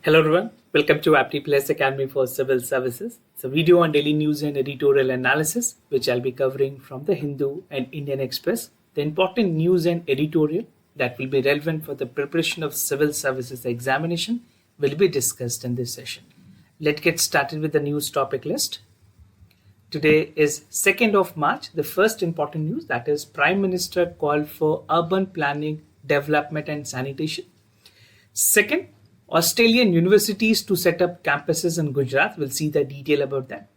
Hello everyone, welcome to Apti Plus Academy for Civil Services. It's a video on daily news and editorial analysis, which I'll be covering from the Hindu and Indian Express. The important news and editorial that will be relevant for the preparation of civil services examination will be discussed in this session. Let's get started with the news topic list. Today is 2nd of March. The first important news, that is Prime Minister called for urban planning, development and sanitation. Second, Australian universities to set up campuses in Gujarat. We'll see the detail about that.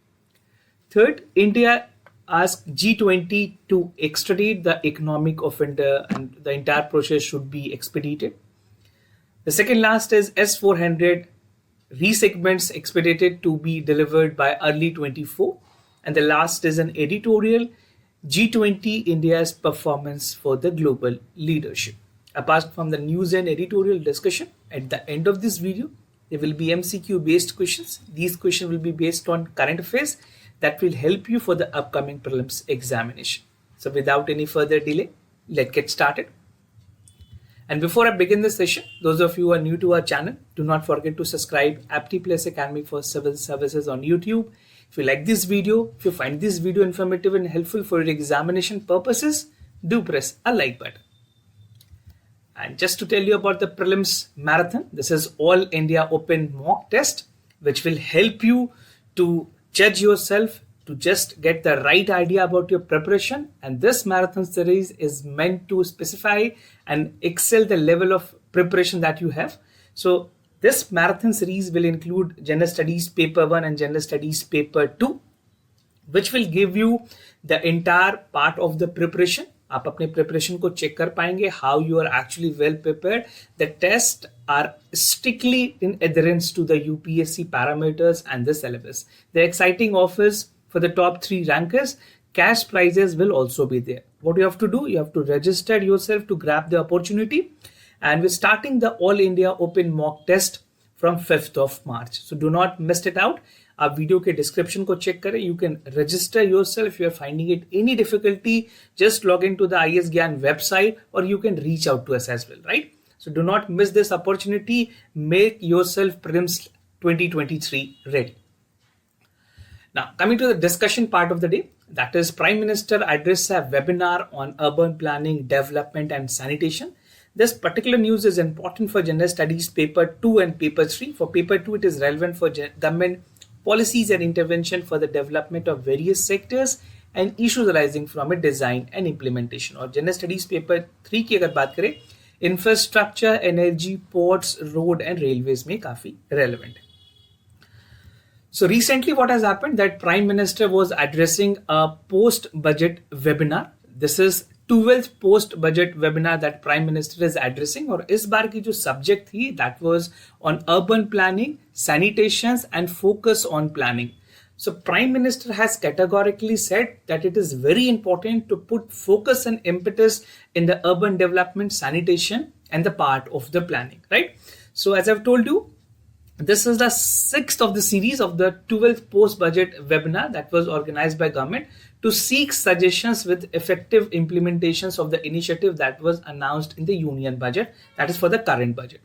Third, India asked G20 to extradite the economic offender and the entire process should be expedited. The second last is S400 resegments expedited to be delivered by early 24. And the last is an editorial, G20 India's performance for the global leadership. Apart from the news and editorial discussion, at the end of this video, there will be MCQ based questions. These questions will be based on current affairs that will help you for the upcoming prelims examination. So without any further delay, let's get started. And before I begin the session, those of you who are new to our channel, do not forget to subscribe Apti Plus Academy for Civil Services on YouTube. If you like this video, if you find this video informative and helpful for your examination purposes, do press a like button. And just to tell you about the prelims marathon, this is all India open mock test, which will help you to judge yourself, to just get the right idea about your preparation. And this marathon series is meant to specify and excel the level of preparation that you have. So this marathon series will include General Studies Paper 1 and General Studies Paper 2, which will give you the entire part of the preparation. आप अपने preparation को check कर पाएंगे how you are actually well prepared. The tests are strictly in adherence to the UPSC parameters and the syllabus. The exciting offers for the top 3 rankers, cash prizes will also be there. What you have to do, you have to register yourself to grab the opportunity. And we're starting the All India Open Mock Test from 5th of March. So do not miss it out. आप video के description को check करें. You can register yourself. If you are finding it any difficulty, just log into the IS Gyan website or you can reach out to us as well, right? So do not miss this opportunity. Make yourself prelims 2023 ready. Now coming to the discussion part of the day, that is Prime Minister addressed a webinar on urban planning, development and sanitation. This particular news is important for General Studies Paper 2 and Paper 3. For Paper 2, it is relevant for government policies and intervention for the development of various sectors and issues arising from a design and implementation. और General Studies Paper 3 की अगर बात करें, infrastructure, energy, ports, road and railways में काफी relevant है. So recently what has happened that Prime Minister was addressing a post-budget webinar. This is 12th post-budget webinar that Prime Minister is addressing. और इस बार की जो subject थी, that was on urban planning, sanitations and focus on planning. So Prime Minister has categorically said that it is very important to put focus and impetus in the urban development, sanitation and the part of the planning, right? So as I've told you, this is the 6th of the series of the 12th post-budget webinar that was organized by government to seek suggestions with effective implementations of the initiative that was announced in the union budget, that is for the current budget.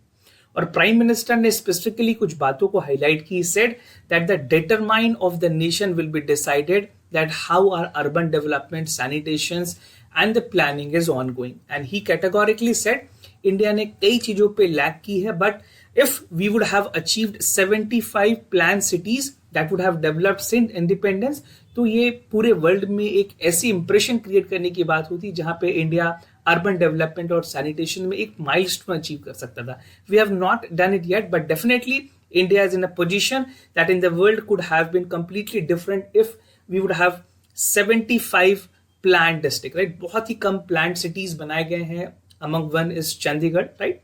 और Prime Minister ने specifically कुछ बातों को highlight की. He said that the determine of the nation will be decided that how our urban development, sanitations and the planning is ongoing. And he categorically said India ने कई चीजों पे lag की है, but if we would have achieved 75 planned cities that would have developed since independence, तो ये पूरे world में एक ऐसी इंप्रेशन क्रिएट करने की बात होती जहां पे इंडिया अर्बन डेवलपमेंट और सैनिटेशन में एक माइलस्टोन अचीव कर सकता था. We have not done it yet, but definitely India is in a position that in the world could have been completely different if we would have 75 planned district, right? बहुत ही कम planned cities बनाए गए हैं. Among one is Chandigarh, right?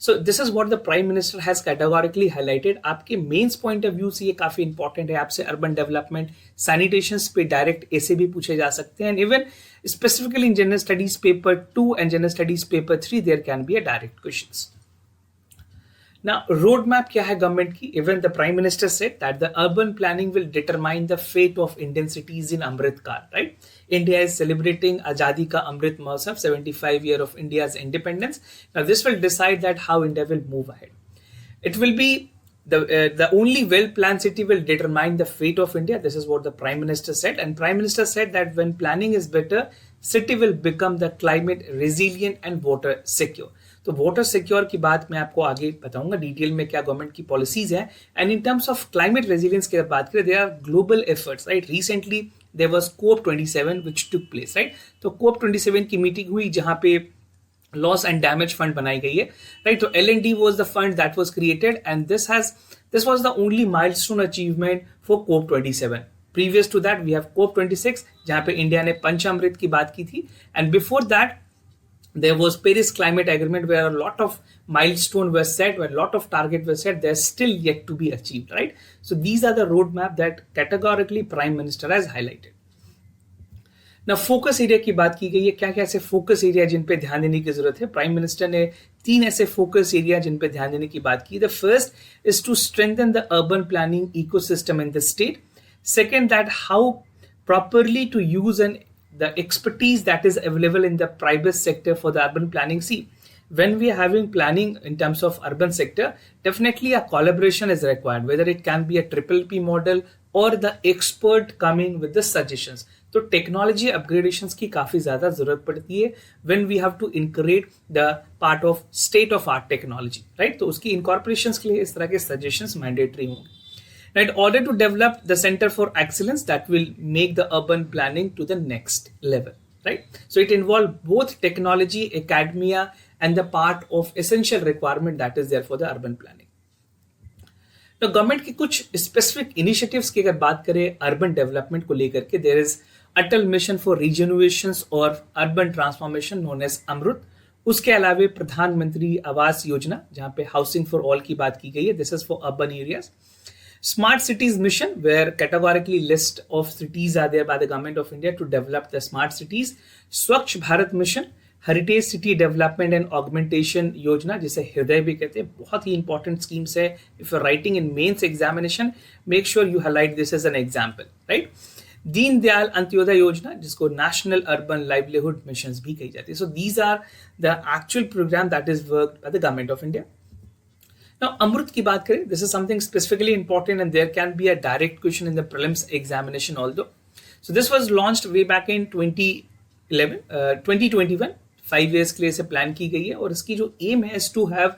So this is what the Prime Minister has categorically highlighted. आपके mains point of view से ये काफी इंपॉर्टेंट है. आपसे अर्बन डेवलपमेंट, सैनिटेशंस पे डायरेक्ट ऐसे भी पूछे जा सकते हैं. Even specifically in general studies paper 2 and general studies paper 3 there can be a direct questions. Now, roadmap क्या है गवर्नमेंट की? Even the Prime Minister said that the urban planning will determine the fate of Indian cities in Amrit Kaal, right? India is celebrating Azadi Ka Amrit Mahotsav, 75 year of India's independence. Now, this will decide that how India will move ahead. It will be the only well-planned city will determine the fate of India. This is what the Prime Minister said. And Prime Minister said that when planning is better, city will become the climate resilient and water secure. तो water secure की बात मैं आपको आगे बताऊंगा detail में क्या government की पॉलिसीज हैं. And in terms of climate resilience की बात करें, there are global efforts, right. Recently there was COP27 which took place, right. तो COP27 की मीटिंग हुई जहां पे लॉस एंड डैमेज फंड बनाई गई है, राइट. तो L&D was the fund that was created and this was the only milestone achievement for COP27. Previous to that we have COP26 जहां पे इंडिया ने पंचामृत की बात की थी, and before that there was Paris Climate Agreement where a lot of milestones were set, where a lot of targets were set. They're still yet to be achieved, right? So these are the roadmap that categorically Prime Minister has highlighted. Now focus area की बात की गई है. क्या क्या ऐसे focus area जिन पे ध्यान देने की जरूरत है? Prime Minister ने 3 ऐसे focus area जिन पे ध्यान देने की बात की. The first is to strengthen the urban planning ecosystem in the state. Second, that how properly to use the expertise that is available in the private sector for the urban planning. See, when we are having planning in terms of urban sector, definitely a collaboration is required, whether it can be a PPP model or the expert coming with the suggestions. तो technology upgradations की काफी ज्यादा जरूरत पड़ती है when we have to incorporate the part of state of art technology, right. तो उसकी incorporations के लिए इस तरह के सजेशंस मैंडेटरी होंगे. In order to develop the Center for Excellence that will make the urban planning to the next level, right? So it involves both technology, academia, and the part of essential requirement that is there for the urban planning. Now, government की कुछ specific initiatives की अगर बात करें urban development को लेकर के, there is Atal Mission for Regenerations or Urban Transformation known as अमृत. उसके अलावे प्रधानमंत्री आवास योजना जहां पे हाउसिंग फॉर ऑल की बात की गई है. This is for urban areas. Smart Cities Mission, where categorically list of cities are there by the government of India to develop the smart cities. Swachh Bharat Mission, Heritage City Development and Augmentation योजना जिसे हृदय भी कहते हैं, बहुत ही important schemes है. If you're writing in mains examination, make sure you highlight this as an example, right? Deen Dayal Antyodaya योजना जिसको National Urban Livelihood Missions भी कही जाती है. So these are the actual program that is worked by the government of India. Now, Amrut की बात करें, this is something specifically important and there can be a direct question in the prelims examination although. So this was launched way back in 2021, 5 years के लिए इसे plan की गई है और इसकी जो एम है is to have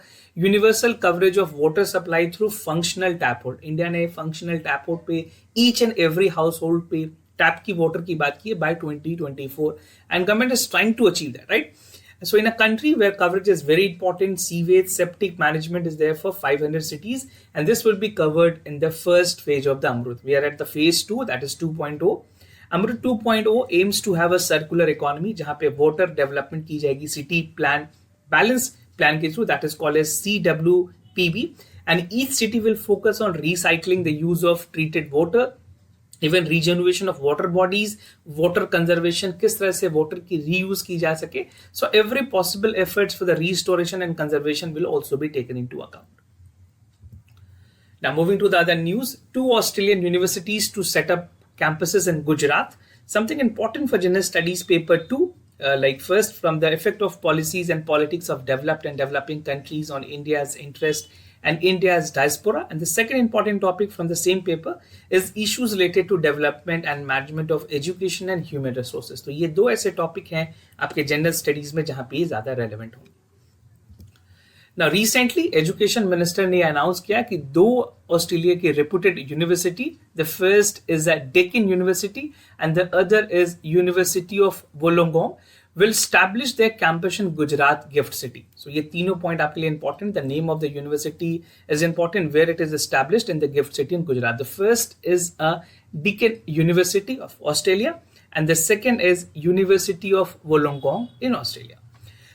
universal coverage of water supply through functional tap hold. India ने functional tap hold पे each and every household पे टैप की वाटर की बात की है by 2024 and government is trying to achieve that, right? So in a country where coverage is very important, sewage, septic management is there for 500 cities and this will be covered in the first phase of the Amrut. We are at the phase 2, that is 2.0. Amrut 2.0 aims to have a circular economy जहां पे water development की जाएगी city plan, balance plan के through, that is called as CWPB, and each city will focus on recycling the use of treated water, even regeneration of water bodies, water conservation, किस तरह से water की reuse की जा सके. So every possible efforts for the restoration and conservation will also be taken into account. Now moving to the other news, 2 Australian universities to set up campuses in Gujarat. Something important for general studies paper 2, like first from the effect of policies and politics of developed and developing countries on India's interest and India's diaspora. And the second important topic from the same paper is issues related to development and management of education and human resources. तो ये 2 ऐसे topic हैं आपके general studies में जहां पे ज्यादा relevant होंगे. Now recently एजुकेशन मिनिस्टर ने अनाउंस किया कि 2 ऑस्ट्रेलिया की reputed university, the first is a Deccan university and the other is university of Wollongong, will establish their campus in Gujarat gift city. So ये तीनों point आपके लिए important. The name of the university is important, where it is established in the gift city in Gujarat. The first is a Deccan University of Australia and the second is University of Wollongong in Australia.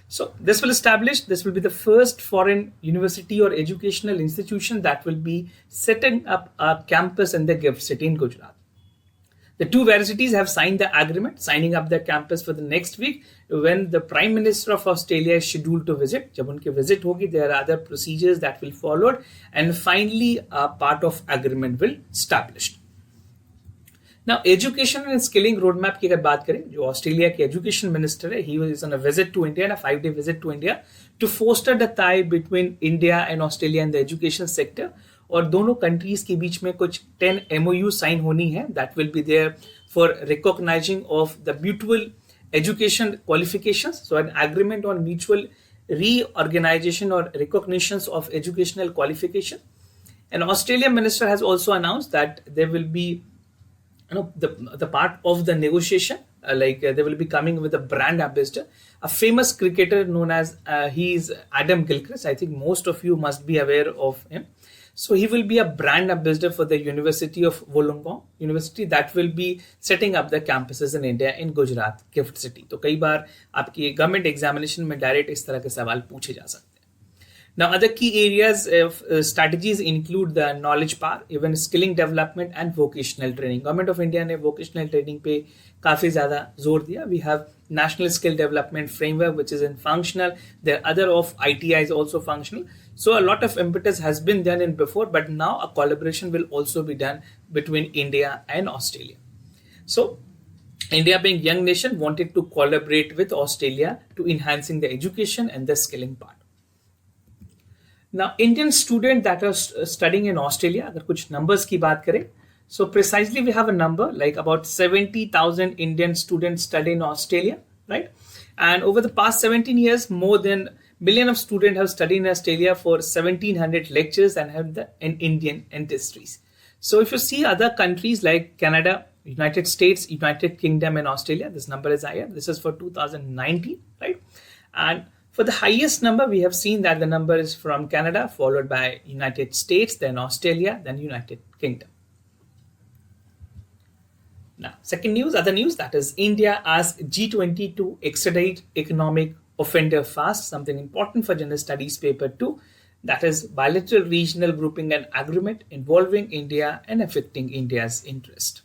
So this will be the first foreign university or educational institution that will be setting up a campus in the gift city in Gujarat. The 2 universities have signed the agreement, signing up their campus for the next week when the Prime Minister of Australia is scheduled to visit. जब उनकी visit होगी, there are other procedures that will follow and finally a part of agreement will established. Now, education and skilling roadmap की अगर बात करें, जो Australia के education minister है, he was on a visit to India, a 5-day visit to India to foster the tie between India and Australia in the education sector. और दोनों countries के बीच में कुछ 10 MOU साइन होनी है that will be there for recognizing of the mutual education qualifications. So an agreement on mutual reorganization or recognitions of educational qualification. And Australian minister has also announced that there will be the part of the negotiation, they will be coming with a brand ambassador, a famous cricketer known as he is Adam Gilchrist. I think most of you must be aware of him. So he will be a brand ambassador for the University of Wollongong University that will be setting up the campuses in India in Gujarat, Gift City. तो कई बार आपकी government examination में direct इस तरह के सवाल पूछे जा सकते हैं. Now, other key areas of strategies include the knowledge power, even skilling development and vocational training. Government of India ने vocational training पे काफी ज़्यादा जोर दिया. We have National Skill Development Framework which is in functional. The other of ITI is also functional. So a lot of impetus has been done in before, but now a collaboration will also be done between India and Australia. So India being young nation wanted to collaborate with Australia to enhancing the education and the skilling part. Now, Indian student that are studying in Australia, अगर कुछ numbers की बात करें, so precisely we have a number like about 70,000 Indian students study in Australia, right? And over the past 17 years, more than million of students have studied in Australia for 1,700 lectures and have in Indian industries. So if you see other countries like Canada, United States, United Kingdom and Australia, this number is higher. This is for 2019, right? And for the highest number, we have seen that the number is from Canada, followed by United States, then Australia, then United Kingdom. Now, second news, other news, that is India asks G20 to extradite economic offender fast, something important for General Studies paper 2, that is bilateral regional grouping and agreement involving India and affecting India's interest.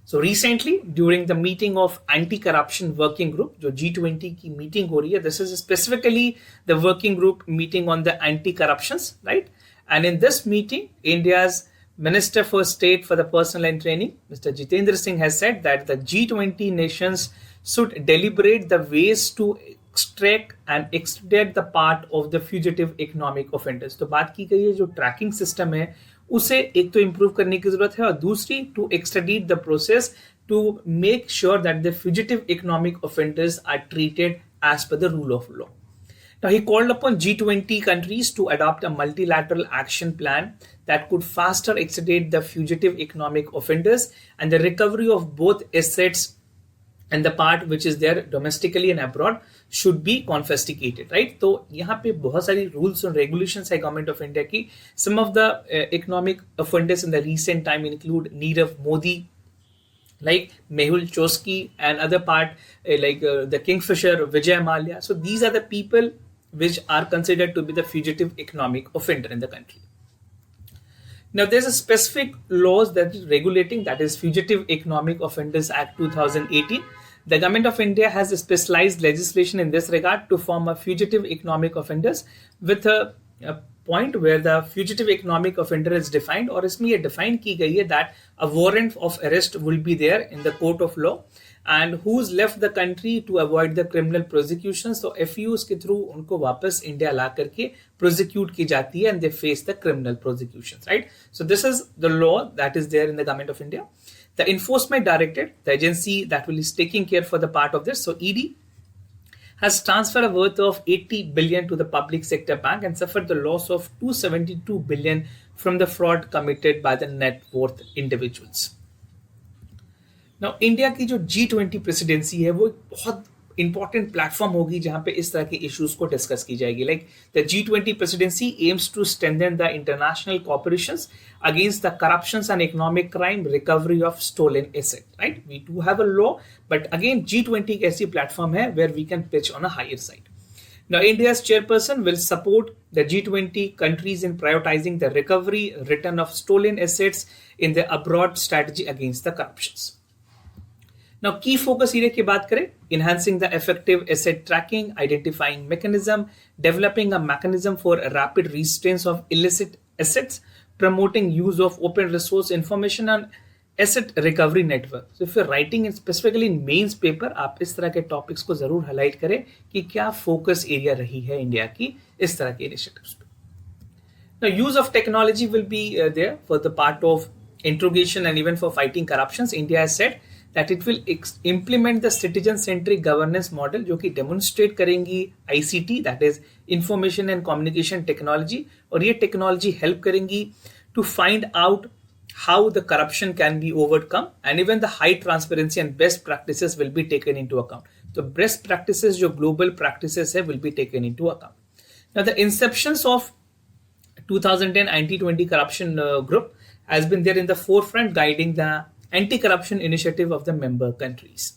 So recently, during the meeting of anti-corruption working group, जो G20 की meeting हो रही है, this is specifically the working group meeting on the anti-corruptions, right? And in this meeting, India's Minister for State for the Personnel and Training, Mr. Jitendra Singh has said that the G20 nations should deliberate the ways to extract and extradite the part of the fugitive economic offenders. तो बात की गई है जो tracking system है, उसे एक तो इम्प्रूव करने की जरूरत है और दूसरी to extradite the process to make sure that the fugitive economic offenders are treated as per the rule of law. Now, he called upon G20 countries to adopt a multilateral action plan that could faster extradite the fugitive economic offenders and the recovery of both assets and the part which is there domestically and abroad should be confiscated, right? तो यहाँ पे बहुत सारी rules and regulations है government of India की. Some of the economic offenders in the recent time include Nirav Modi, like Mehul Choksey, and other part like the Kingfisher, Vijay Mallya. So these are the people which are considered to be the fugitive economic offender in the country. Now, there's a specific laws that is regulating, that is Fugitive Economic Offenders Act 2018. The government of India has a specialized legislation in this regard to form a fugitive economic offenders with a point where the fugitive economic offender is defined, और इसमें ये define की गई है that a warrant of arrest will be there in the court of law and who's left the country to avoid the criminal prosecution. So FUs के through उनको वापस India ला करके prosecute की जाती है and they face the criminal prosecutions, right? So this is the law that is there in the government of India. The Enforcement Directorate, the agency that will is taking care for the part of this, so ED, has transferred a worth of 80 billion to the public sector bank and suffered the loss of 272 billion from the fraud committed by the net worth individuals. Now, India की जो G20 presidency है वो बहुत important platform होगी जहां पे इस तरह के issues को discuss की जाएगी. Like the G20 presidency aims to strengthen the international cooperations against the corruptions and economic crime, recovery of stolen asset. Right? We do have a law, but again G20 एक ऐसी platform है where we can pitch on a higher side. Now, India's chairperson will support the G20 countries in prioritizing the recovery, return of stolen assets in the abroad strategy against the corruptions. Now, key focus area की बात करें, enhancing the effective asset tracking, identifying mechanism, developing a mechanism for rapid restraints of illicit assets, promoting use of open resource information and asset recovery network. So if you are writing in specifically in mains paper, आप इस तरह के topics को जरूर highlight करें कि क्या focus area रही है इंडिया की इस तरह के इनिशिएटिव्स पे. Now, use of technology will be there for the part of interrogation and even for fighting corruptions. India has said that it will implement the citizen-centric governance model, जो कि demonstrate करेंगी ICT, that is information and communication technology, और ये technology help करेंगी to find out how the corruption can be overcome, and even the high transparency and best practices will be taken into account. So best practices, जो global practices है, will be taken into account. Now the inceptions of 2010 anti-20 corruption group has been there in the forefront, guiding the anti-corruption initiative of the member countries.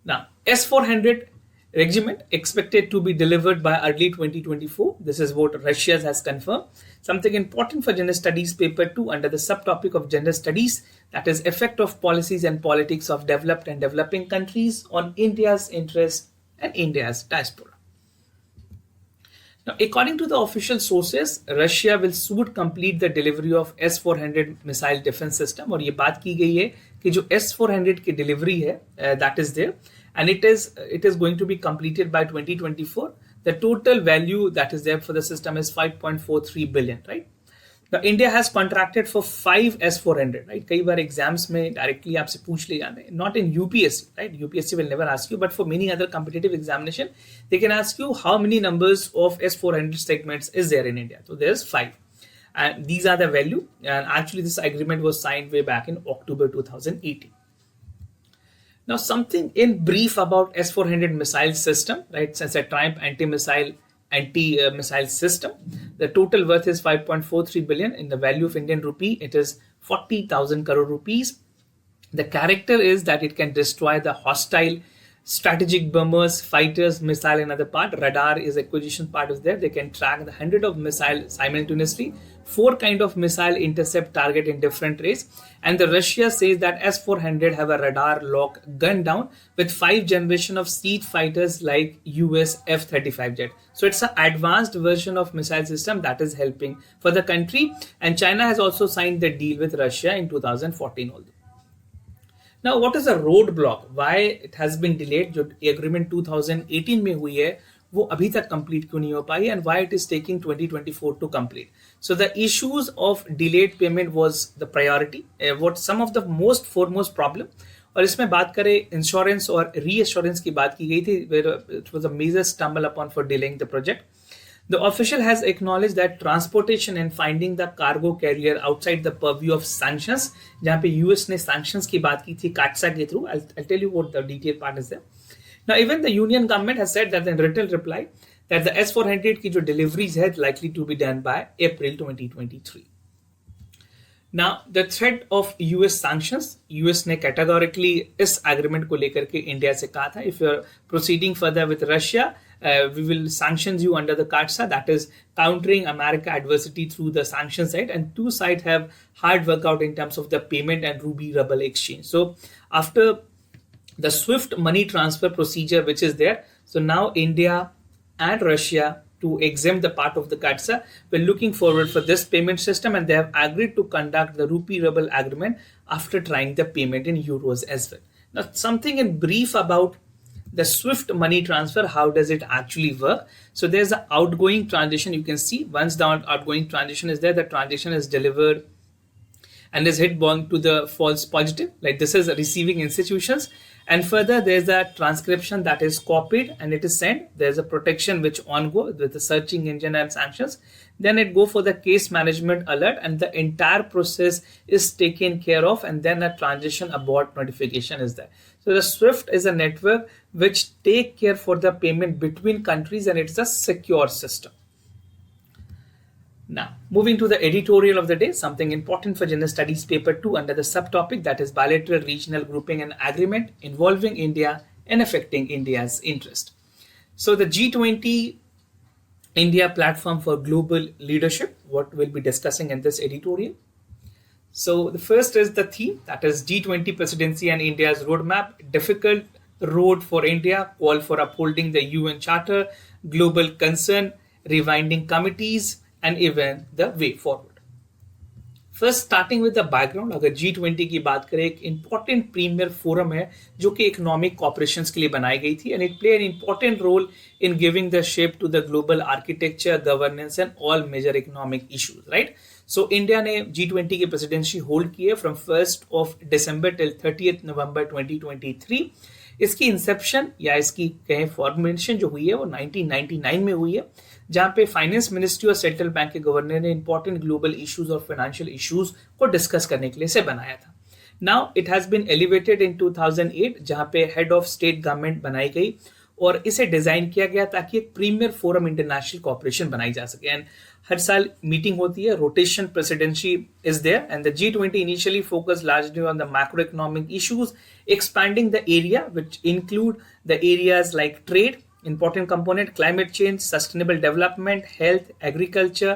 Now, S-400 regiment expected to be delivered by early 2024. This is what Russia has confirmed. Something important for Gender Studies paper 2 under the subtopic of Gender Studies, that is effect of policies and politics of developed and developing countries on India's interest and India's diaspora. Now, according to the official sources, Russia will soon complete the delivery of S-400 missile defense system. और ये बात की गई है कि जो S-400 की delivery है, that is there, and it is going to be completed by 2024. The total value that is there for the system is 5.43 billion, right? Now, India has contracted for 5 S-400, right? कई बार exams में directly आपसे पूछ ले जाते हैं. Not in UPSC, right? UPSC will never ask you, but for many other competitive examination, they can ask you how many numbers of S-400 segments is there in India. So there's 5. And these are the value. And actually this agreement was signed way back in October 2018. Now something in brief about S-400 missile system, right? Since a Triumph anti-missile system. The total worth is 5.43 billion. In the value of Indian rupee, it is 40,000 crore rupees. The character is that it can destroy the hostile strategic bombers, fighters, missile and other part. Radar is acquisition part is there. They can track the 100 of missiles simultaneously. 4 kind of missile intercept target in different rays. And the Russia says that S-400 have a radar lock gun down with 5 generation of siege fighters like US F-35 jet. So it's an advanced version of missile system that is helping for the country. And China has also signed the deal with Russia in 2014 although. Now, what is a roadblock? Why it has been delayed? जो agreement 2018 में हुई है, वो अभी तक complete क्यों नहीं हो पाई, and why it is taking 2024 to complete? So the issues of delayed payment was the priority. What some of the most foremost problem, और इसमें बात करें insurance और reassurance की बात की गई थी, where it was a major stumble upon for delaying the project. The official has acknowledged that transportation and finding the cargo carrier outside the purview of sanctions, जहाँ पे US ने sanctions की बात की थी CATSA के through. I'll tell you what the detailed part is there. Now, even the Union government has said that in written reply that the S-400 की जो deliveries है likely to be done by April 2023. Now, the threat of US sanctions, US ने categorically इस agreement को लेकर के India से कहा था, if you're proceeding further with Russia, we will sanction you under the CATSA, that is countering America adversity through the sanction side, and two sides have hard workout in terms of the payment and ruby ruble exchange. So after the swift money transfer procedure which is there, so now India and Russia to exempt the part of the CATSA, we're looking forward for this payment system, and they have agreed to conduct the rupee ruble agreement after trying the payment in euros as well. Now something in brief about the swift money transfer, how does it actually work? So there's an outgoing transaction. You can see once the outgoing transaction is there, the transaction is delivered and is hit bond to the false positive, like this is receiving institutions. And further, there's a transcription that is copied and it is sent. There's a protection which ongo with the searching engine and sanctions. Then it go for the case management alert, and the entire process is taken care of, and then a transition abort notification is there. So the SWIFT is a network which take care for the payment between countries, and it's a secure system. Now, moving to the editorial of the day, something important for General Studies paper 2 under the subtopic, that is bilateral regional grouping and agreement involving India and affecting India's interest. So the G20 India platform for global leadership, what we'll be discussing in this editorial. So the first is the theme, that is G20 presidency and India's roadmap, difficult road for India, call for upholding the UN Charter, global concern, rewinding committees, and even the way forward. First starting with the background, अगर G20 की बात करें, एक important premiere forum है जो कि economic cooperation के लिए बनाई गई थी, and it play an important role in giving the shape to the global architecture, governance and all major economic issues, right. So India ने G20 की प्रेसिडेंसी होल्ड की है फ्रॉम 1 दिसंबर टिल 30 नवंबर 2023. इसकी इंसेप्शन या इसकी कहें फॉर्मेशन जो हुई है वो 1999 में हुई है, जहां पे फाइनेंस मिनिस्ट्री और सेंट्रल बैंक के गवर्नर ने इंपॉर्टेंट ग्लोबल इश्यूज और फाइनेंशियल इश्यूज को डिस्कस करने के लिए से बनाया था. Now it has been elevated in 2008, जहां पे हेड ऑफ स्टेट गवर्नमेंट बनाई गई और इसे डिजाइन किया गया ताकि एक प्रीमियर फोरम इंटरनेशनल कॉपरेशन बनाई जा सके. एंड हर साल मीटिंग होती है, rotation presidency is there, and the G20 initially focus largely on the macro economic issues, expanding the area which include the areas like trade, important component, climate change, sustainable development, health, agriculture,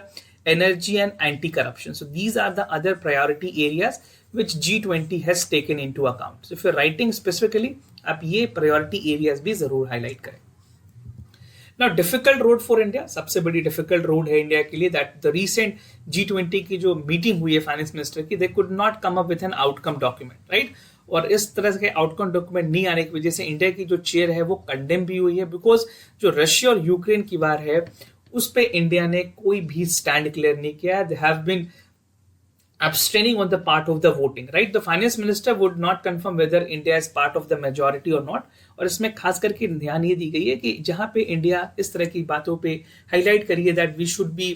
energy and anti-corruption. So these are the other priority areas which G20 has taken into account. So if you're writing specifically, आप ये priority areas भी जरूर highlight करें. Now difficult road for India, सबसे बड़ी difficult road है India के लिए, that the recent G20 की जो meeting हुई है फाइनेंस मिनिस्टर की, they could not come up with an outcome document, right? और इस तरह के आउटकम डॉक्यूमेंट नहीं आने की वजह से इंडिया की जो चेयर है वो कंडेम भी हुई है, बिकॉज जो रशिया और यूक्रेन की वार है उस पे इंडिया ने कोई भी स्टैंड क्लियर नहीं किया. They have been abstaining on the part of the voting, right? The finance minister would not confirm whether India is part of the majority or not. और इसमें खास करके ध्यान ये दी गई है कि जहां पे इंडिया इस तरह की बातों पे हाईलाइट करी है that we should be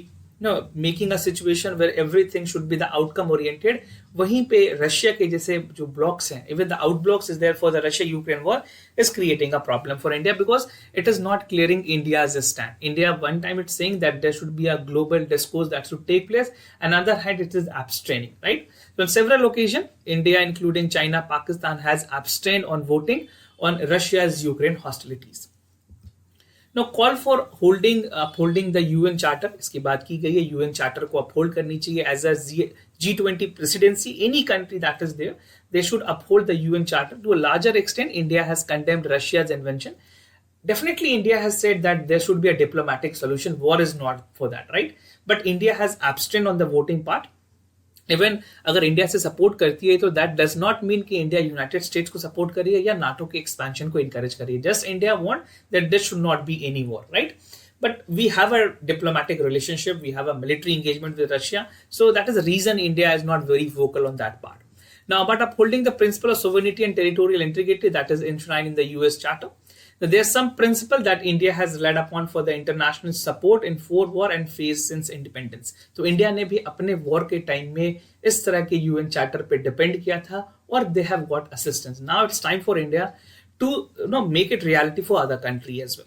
making a situation where everything should be the outcome oriented, वहीं पे रशिया के जैसे जो blocks हैं, even the out blocks is there for the Russia-Ukraine war, is creating a problem for India because it is not clearing India's stand. India one time it's saying that there should be a global discourse that should take place, another hand it is abstaining, right? So on several occasions, India including China, Pakistan has abstained on voting on Russia's Ukraine hostilities. Now call for upholding the UN Charter, इसकी बात की गई है, UN Charter को uphold करनी चाहिए as a G20 presidency. Any country that is there, they should uphold the UN Charter. To a larger extent, India has condemned Russia's invention. Definitely, India has said that there should be a diplomatic solution. War is not for that, right? But India has abstained on the voting part. Even अगर India से support करती है तो that does not mean कि India United states को support कर रही है या नाटो के एक्सपेंशन को इनकरेज कर रही है. Just India want that this should not be any war, right? But we have a diplomatic relationship, we have a military engagement with Russia, so that is the reason India is not very vocal on that part. Now, about upholding the principle of sovereignty and territorial integrity that is enshrined in the US Charter. Now, there's some principle that India has relied upon for the international support in 4 war and phase since independence. तो India ने भी अपने war के time में इस तरह के UN charter पे डिपेंड किया था और they have got assistance. Now it's time for India to make it reality for other country as well.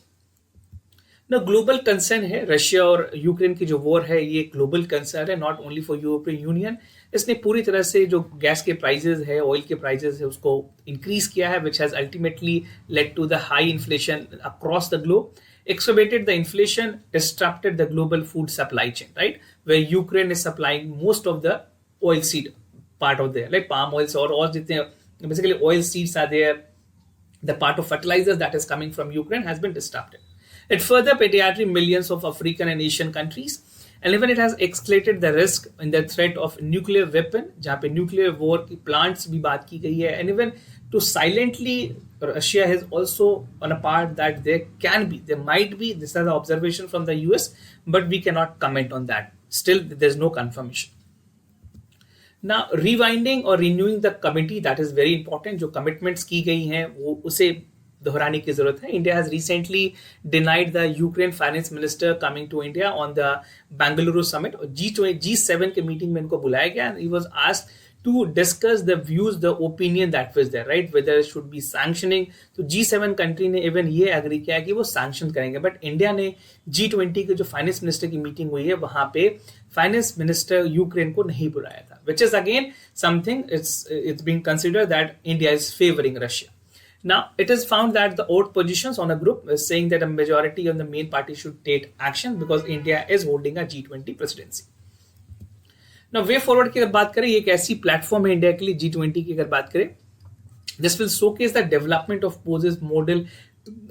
ना ग्लोबल कंसर्न है, रशिया और यूक्रेन की जो वॉर है ये ग्लोबल कंसर्न है, not only for European Union. इसने पूरी तरह से जो गैस के प्राइसेस है, ऑयल के प्राइसेस है, उसको इंक्रीज किया है, which has ultimately led to the high inflation across the globe. Exacerbated the inflation, disrupted the global food supply chain, right? Where Ukraine is supplying most of the oil seed part of there, like palm oils or all basically oil seeds are there. The part of fertilizers that is coming from Ukraine has been disrupted. It further pediatric millions of African and Asian countries, and even it has escalated the risk in the threat of nuclear weapon, जहाँ पे nuclear war की plants भी बात की गई है, and even to silently Russia has also on a part that there might be, this is the observation from the US, but we cannot comment on that. Still, there's no confirmation. Now, rewinding or renewing the committee, that is very important. जो commitments की गई हैं वो उसे दोहराने की जरूरत है. India has recently denied the Ukraine finance minister coming to India on the Bengaluru summit. G7 के मीटिंग में इनको बुलाया गया and he was asked to discuss the views, the opinion that was there, right? Whether it should be sanctioning. तो G7 country ने even ये agree किया कि वो sanction करेंगे. But India ने G20 के जो finance minister की meeting हुई है वहाँ पे finance minister यूक्रेन को नहीं बुलाया था, which is again something it's being considered that India is favoring Russia. Now, it is found that the odd positions on a group is saying that a majority of the main party should take action because India is holding a G20 presidency. Now, way forward की अगर बात करें, ये एक ऐसी platform है India के लिए G20 की अगर बात करें, this will showcase the development of poses model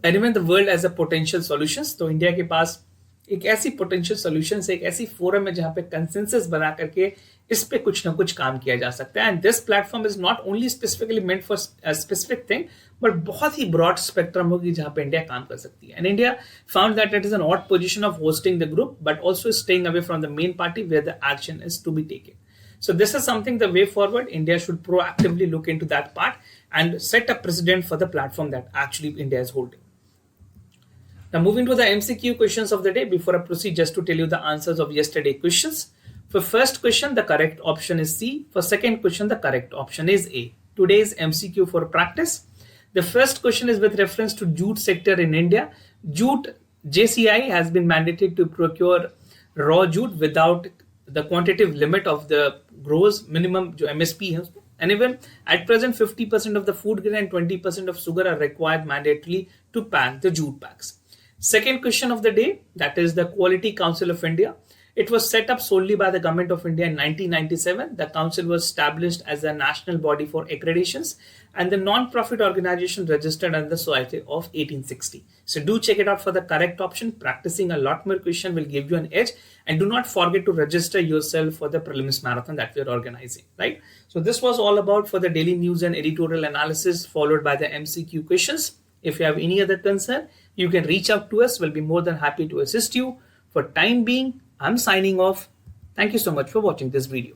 and even the world as a potential solutions. तो इंडिया के पास एक ऐसी पोटेंशियल सॉल्यूशन है, एक ऐसी फोरम है जहां पे कंसेंसस बना करके इस पे कुछ ना कुछ काम किया जा सकता है. And this platform is not only specifically meant for specific thing, but बहुत ही ब्रॉड स्पेक्ट्रम होगी जहां पे इंडिया काम कर सकती है. And India found that it is an odd position of hosting the group but also staying away from the main party where the action is to be taken. So this is something, the way forward, India should proactively look into that part and set a precedent for the platform that actually India is holding. Now moving to the MCQ questions of the day, before I proceed, just to tell you the answers of yesterday questions. For first question, the correct option is C. For second question, the correct option is A. Today's MCQ for practice. The first question is with reference to jute sector in India. Jute, JCI has been mandated to procure raw jute without the quantitative limit of the gross minimum जो MSP है उसमें. And even at present 50% of the food grain and 20% of sugar are required mandatorily to pack the jute bags. Second question of the day, that is the Quality Council of India. It was set up solely by the Government of India in 1997. The council was established as a national body for accreditations and the non-profit organization registered under the Society of 1860. So do check it out for the correct option. Practicing a lot more question will give you an edge, and do not forget to register yourself for the prelims marathon that we are organizing, right? So this was all about for the daily news and editorial analysis followed by the MCQ questions. If you have any other concern, you can reach out to us. We'll be more than happy to assist you. For time being, I'm signing off. Thank you so much for watching this video.